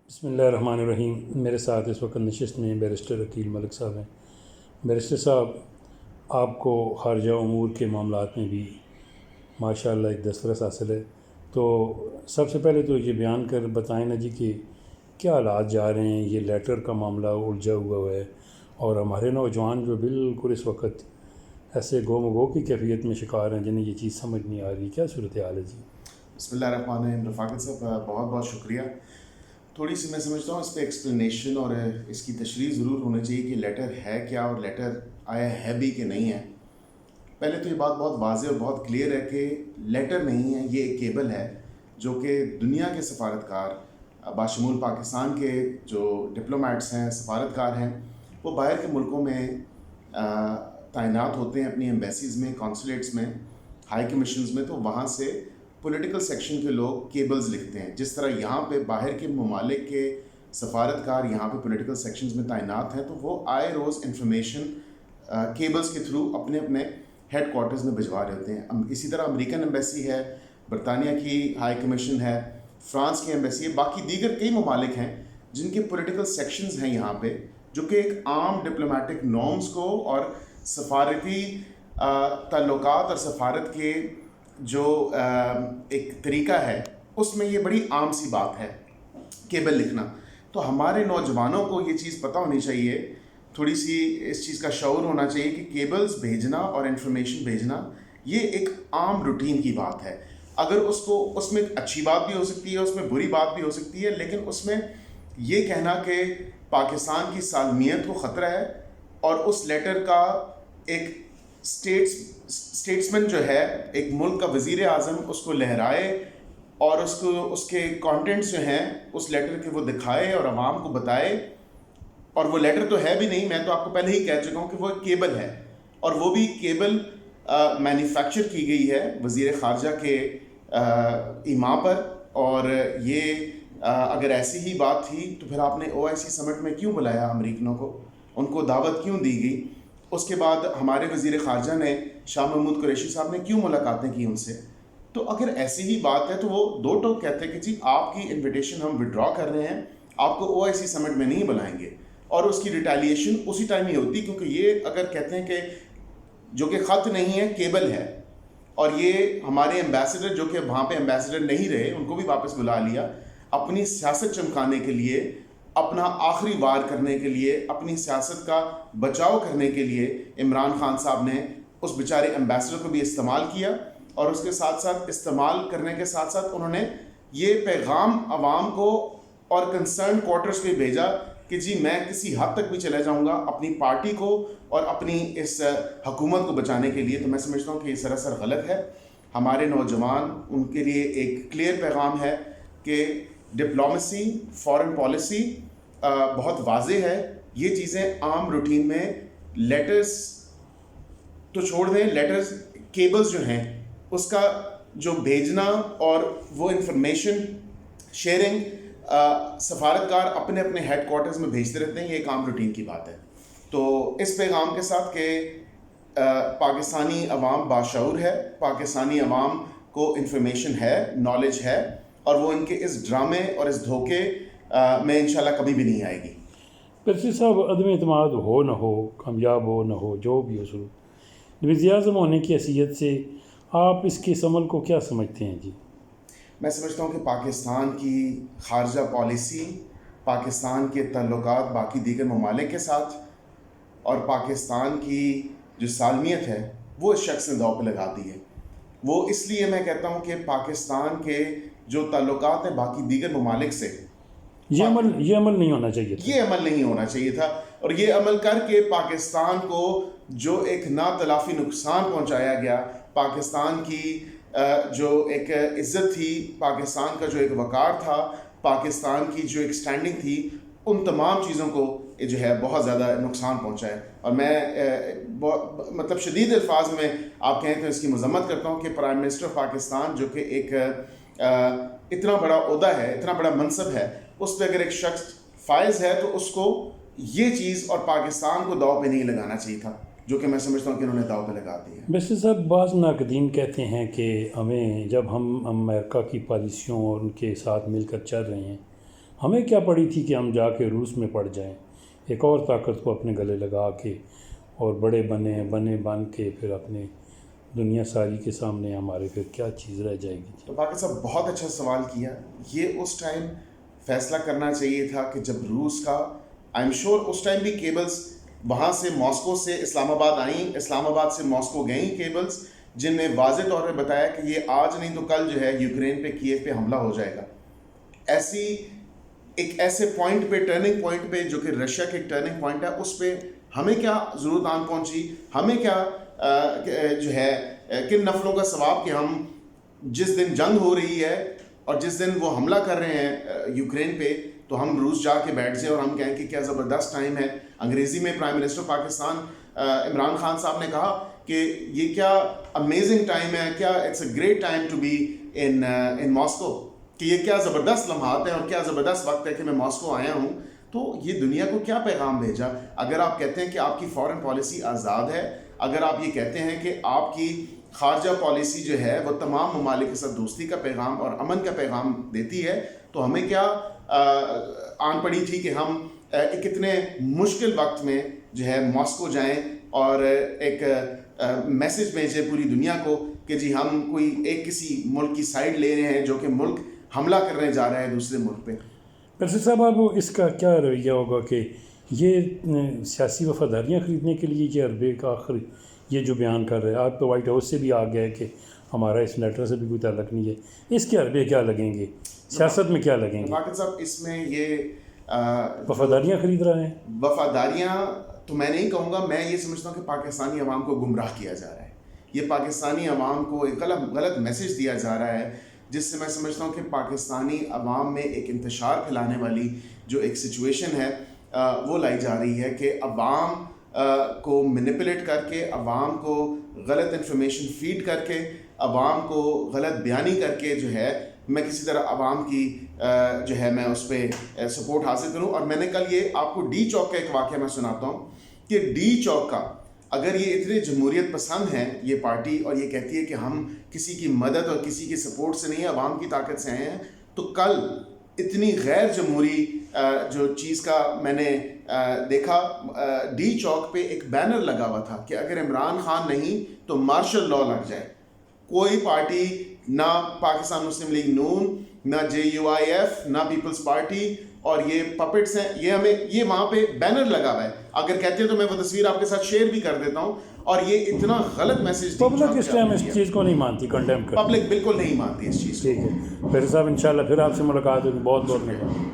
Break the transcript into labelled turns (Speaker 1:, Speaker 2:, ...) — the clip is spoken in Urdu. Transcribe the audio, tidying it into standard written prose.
Speaker 1: بسم اللہ الرحمن الرحیم۔ میرے ساتھ اس وقت نشست میں بیرسٹر عقیل ملک صاحب ہیں۔ بیرسٹر صاحب، آپ کو خارجہ امور کے معاملات میں بھی ماشاءاللہ ایک دسترس حاصل ہے، تو سب سے پہلے تو یہ بیان کر بتائیں نا جی کہ کیا حالات جا رہے ہیں۔ یہ لیٹر کا معاملہ الجھا ہوا ہے اور ہمارے نوجوان جو بالکل اس وقت ایسے گو مگو کی کیفیت میں شکار ہیں جنہیں یہ چیز سمجھ نہیں آ رہی۔ کیا صورتحال ہے جی؟
Speaker 2: بسم اللہ الرحمن الرحیم۔ رفاقت صاحب، بہت بہت شکریہ۔ تھوڑی سی میں سمجھتا ہوں اس پہ ایکسپلینیشن اور اس کی تشریح ضرور ہونی چاہیے کہ لیٹر ہے کیا اور لیٹر آیا ہے بھی کہ نہیں ہے۔ پہلے تو یہ بات بہت واضح اور بہت کلیئر ہے کہ لیٹر نہیں ہے، یہ ایک کیبل ہے جو کہ دنیا کے سفارتکار باشمول پاکستان کے جو ڈپلومیٹس ہیں، سفارتکار ہیں، وہ باہر کے ملکوں میں تعینات ہوتے ہیں، اپنی ایمبیسیز میں، کانسولیٹس میں، ہائی کمیشنز میں، تو وہاں سے پولیٹیکل سیکشن کے لوگ کیبلز لکھتے ہیں۔ جس طرح یہاں پہ باہر کے ممالک کے سفارتکار یہاں پہ پولیٹیکل سیکشنز میں تعینات ہیں، تو وہ آئے روز انفارمیشن کیبلز کے تھرو اپنے اپنے ہیڈ کوارٹرز میں بھجوا رہے ہوتے ہیں۔ اسی طرح امریکن ایمبیسی ہے، برطانیہ کی ہائی کمیشن ہے، فرانس کی ایمبیسی ہے، باقی دیگر کئی ممالک ہیں جن کے پولیٹیکل سیکشنز ہیں یہاں پہ، جو کہ ایک عام ڈپلومیٹک نارمز کو اور سفارتی تعلقات اور سفارت کے جو ایک طریقہ ہے اس میں یہ بڑی عام سی بات ہے کیبل لکھنا۔ تو ہمارے نوجوانوں کو یہ چیز پتہ ہونی چاہیے، تھوڑی سی اس چیز کا شعور ہونا چاہیے کہ کیبلز بھیجنا اور انفارمیشن بھیجنا یہ ایک عام روٹین کی بات ہے۔ اگر اس میں اچھی بات بھی ہو سکتی ہے، اس میں بری بات بھی ہو سکتی ہے، لیکن اس میں یہ کہنا کہ پاکستان کی سالمیت کو خطرہ ہے اور اس لیٹر کا ایک اسٹیٹسمن جو ہے، ایک ملک کا وزیر اعظم اس کو لہرائے اور اس کے کانٹینٹس جو ہیں اس لیٹر کے وہ دکھائے اور عوام کو بتائے، اور وہ لیٹر تو ہے بھی نہیں، میں تو آپ کو پہلے ہی کہہ چکا ہوں کہ وہ کیبل ہے، اور وہ بھی کیبل مینوفیکچر کی گئی ہے وزیر خارجہ کے ایما پر۔ اور یہ اگر ایسی ہی بات تھی تو پھر آپ نے OIC سمٹ میں کیوں بلایا امریکنوں کو، ان کو دعوت کیوں دی گئی؟ اس کے بعد ہمارے وزیر خارجہ نے شاہ محمود قریشی صاحب نے کیوں ملاقاتیں کی ان سے؟ تو اگر ایسی ہی بات ہے تو وہ دو ٹوک کہتے ہیں کہ جی آپ کی انویٹیشن ہم وڈرا کر رہے ہیں، آپ کو OIC سمٹ میں نہیں بلائیں گے، اور اس کی ریٹیلیشن اسی ٹائم ہی ہوتی، کیونکہ یہ اگر کہتے ہیں کہ جو کہ خط نہیں ہے کیبل ہے، اور یہ ہمارے ایمبیسڈر جو کہ وہاں پہ ایمبیسڈر نہیں رہے ان کو بھی واپس بلا لیا اپنی سیاست چمکانے کے لیے، اپنا آخری وار کرنے کے لیے، اپنی سیاست کا بچاؤ کرنے کے لیے عمران خان صاحب نے اس بیچارے ایمبیسڈر کو بھی استعمال کیا، اور اس کے ساتھ ساتھ استعمال کرنے کے ساتھ ساتھ انہوں نے یہ پیغام عوام کو اور کنسرن کوارٹرز پہ بھیجا کہ جی میں کسی حد تک بھی چلا جاؤں گا اپنی پارٹی کو اور اپنی اس حکومت کو بچانے کے لیے۔ تو میں سمجھتا ہوں کہ یہ سراسر غلط ہے۔ ہمارے نوجوان ان کے لیے ایک کلیئر پیغام ہے کہ ڈپلومیسی، فارن پالیسی بہت واضح ہے، یہ چیزیں عام روٹین میں لیٹرز تو چھوڑ دیں، لیٹرز کیبلز جو ہیں اس کا جو بھیجنا اور وہ انفارمیشن شیئرنگ سفارتکار اپنے اپنے ہیڈ کوارٹرز میں بھیجتے رہتے ہیں، یہ ایک عام روٹین کی بات ہے۔ تو اس پیغام کے ساتھ کہ پاکستانی عوام باشعور ہے، پاکستانی عوام کو انفارمیشن ہے، نالج ہے، اور وہ ان کے اس ڈرامے اور اس دھوکے میں انشاءاللہ کبھی بھی نہیں آئے گی۔
Speaker 1: بیرسٹر صاحب، عدم اعتماد ہو نہ ہو، کامیاب ہو نہ ہو، جو بھی ہو ضرور وزیر اعظم ہونے کی حیثیت سے آپ اس کے اس عمل کو کیا سمجھتے ہیں جی؟
Speaker 2: میں سمجھتا ہوں کہ پاکستان کی خارجہ پالیسی، پاکستان کے تعلقات باقی دیگر ممالک کے ساتھ، اور پاکستان کی جو سالمیت ہے وہ اس شخص نے داؤ پہ لگا دی ہے۔ وہ اس لیے میں کہتا ہوں کہ پاکستان کے جو تعلقات ہیں باقی دیگر ممالک سے،
Speaker 1: یہ عمل نہیں ہونا چاہیے تھا،
Speaker 2: یہ عمل نہیں ہونا چاہیے تھا، اور یہ عمل کر کے پاکستان کو جو ایک ناتلافی نقصان پہنچایا گیا، پاکستان کی جو ایک عزت تھی، پاکستان کا جو ایک وقار تھا، پاکستان کی جو ایک سٹینڈنگ تھی، ان تمام چیزوں کو جو ہے بہت زیادہ نقصان پہنچا ہے۔ اور میں مطلب شدید الفاظ میں آپ کہیں تو اس کی مذمت کرتا ہوں کہ پرائم منسٹر آف پاکستان جو کہ ایک اتنا بڑا عہدہ ہے، اتنا بڑا منصب ہے، اس پہ اگر ایک شخص فائز ہے تو اس کو یہ چیز اور پاکستان کو داؤ پہ نہیں لگانا چاہیے تھا، جو کہ میں سمجھتا ہوں کہ انہوں نے داؤ پہ لگا دی ہے۔
Speaker 1: بیرسٹر صاحب، بعض ناقدین کہتے ہیں کہ ہمیں جب ہم امریکہ کی پالیسیوں اور ان کے ساتھ مل کر چل رہے ہیں ہمیں کیا پڑی تھی کہ ہم جا کے روس میں پڑ جائیں، ایک اور طاقت کو اپنے گلے لگا کے اور بڑے بن کے پھر اپنے دنیا ساری کے سامنے ہمارے پھر کیا چیز رہ جائے گی؟
Speaker 2: تو پاکر صاحب بہت اچھا سوال کیا. یہ اس ٹائم فیصلہ کرنا چاہیے تھا کہ جب روس کا آئی ایم شیور اس ٹائم بھی کیبلز وہاں سے ماسکو سے اسلام آباد آئیں، اسلام آباد سے ماسکو گئیں کیبلز، جن نے واضح طور پہ بتایا کہ یہ آج نہیں تو کل جو ہے یوکرین پہ کیف پہ حملہ ہو جائے گا. ایک ایسے پوائنٹ پہ ٹرننگ پوائنٹ پہ جو کہ رشیا کے ایک ٹرننگ پوائنٹ ہے، اس پہ ہمیں کیا ضرورت آن پہنچی، ہمیں کیا جو ہے کن نفلوں کا ثواب کہ ہم جس دن جنگ ہو رہی ہے اور جس دن وہ حملہ کر رہے ہیں یوکرین پہ تو ہم روس جا کے بیٹھ جائیں اور ہم کہیں کہ کیا زبردست ٹائم ہے. انگریزی میں پرائم منسٹر پاکستان عمران خان صاحب نے کہا کہ یہ کیا امیزنگ ٹائم ہے، کیا it's a great time to be in Moscow, کہ یہ کیا زبردست لمحات ہیں اور کیا زبردست وقت ہے کہ میں ماسکو آیا ہوں. تو یہ دنیا کو کیا پیغام بھیجا. اگر آپ کہتے ہیں کہ آپ کی فارن پالیسی آزاد ہے، اگر آپ یہ کہتے ہیں کہ آپ کی خارجہ پالیسی جو ہے وہ تمام ممالک کے ساتھ دوستی کا پیغام اور امن کا پیغام دیتی ہے، تو ہمیں کیا آن پڑی تھی کہ ہم ایک اتنے مشکل وقت میں جو ہے ماسکو جائیں اور ایک میسج بھیجیں پوری دنیا کو کہ جی ہم کوئی ایک کسی ملک کی سائڈ لے رہے ہیں جو کہ ملک حملہ کرنے جا رہا ہے دوسرے ملک پہ.
Speaker 1: پرسر صاحب اب اس کا کیا رویہ ہوگا کہ یہ سیاسی وفاداریاں خریدنے کے لیے یہ عربے کا آخر یہ جو بیان کر رہے ہیں، آپ تو وائٹ ہاؤس سے بھی آ گیا ہے کہ ہمارا اس لیٹر سے بھی کوئی تعلق نہیں ہے، اس کے عربے کیا لگیں گے، سیاست میں کیا لگیں گے؟
Speaker 2: واقع صاحب اس میں یہ
Speaker 1: وفاداریاں خرید رہے ہیں.
Speaker 2: وفاداریاں تو میں نہیں کہوں گا، میں یہ سمجھتا ہوں کہ پاکستانی عوام کو گمراہ کیا جا رہا ہے. یہ پاکستانی عوام کو ایک غلط میسج دیا جا رہا ہے، جس سے میں سمجھتا ہوں کہ پاکستانی عوام میں ایک انتشار پھیلانے والی جو ایک سچویشن ہے وہ لائی جا رہی ہے کہ عوام کو مینیپولیٹ کر کے، عوام کو غلط انفارمیشن فیڈ کر کے، عوام کو غلط بیانی کر کے جو ہے میں کسی طرح عوام کی جو ہے میں اس پہ سپورٹ حاصل کروں. اور میں نے کل یہ آپ کو ڈی چوک کا ایک واقعہ میں سناتا ہوں کہ ڈی چوک کا اگر یہ اتنے جمہوریت پسند ہیں یہ پارٹی اور یہ کہتی ہے کہ ہم کسی کی مدد اور کسی کی سپورٹ سے نہیں، عوام کی طاقت سے آئے ہیں، تو کل اتنی غیر جمہوری جو چیز کا میں نے دیکھا، ڈی چوک پہ ایک بینر لگا ہوا تھا کہ اگر عمران خان نہیں تو مارشل لا لگ جائے. کوئی پارٹی، نہ پاکستان مسلم لیگ نون، نہ JUIF، نہ پیپلز پارٹی، اور یہ پپٹس ہیں، یہ وہاں پہ بینر لگا ہوا ہے. اگر کہتے ہیں تو میں وہ تصویر آپ کے ساتھ شیئر بھی کر دیتا ہوں. اور یہ اتنا غلط میسج
Speaker 1: پبلک اس ٹائم اس چیز کو نہیں مانتی، کنڈیم کرتی،
Speaker 2: پبلک بالکل نہیں مانتی اس چیز کو.
Speaker 1: ٹھیک ہے پھر صاحب انشاءاللہ پھر آپ سے ملاقات ہوگی. بہت بہت دھنیواد.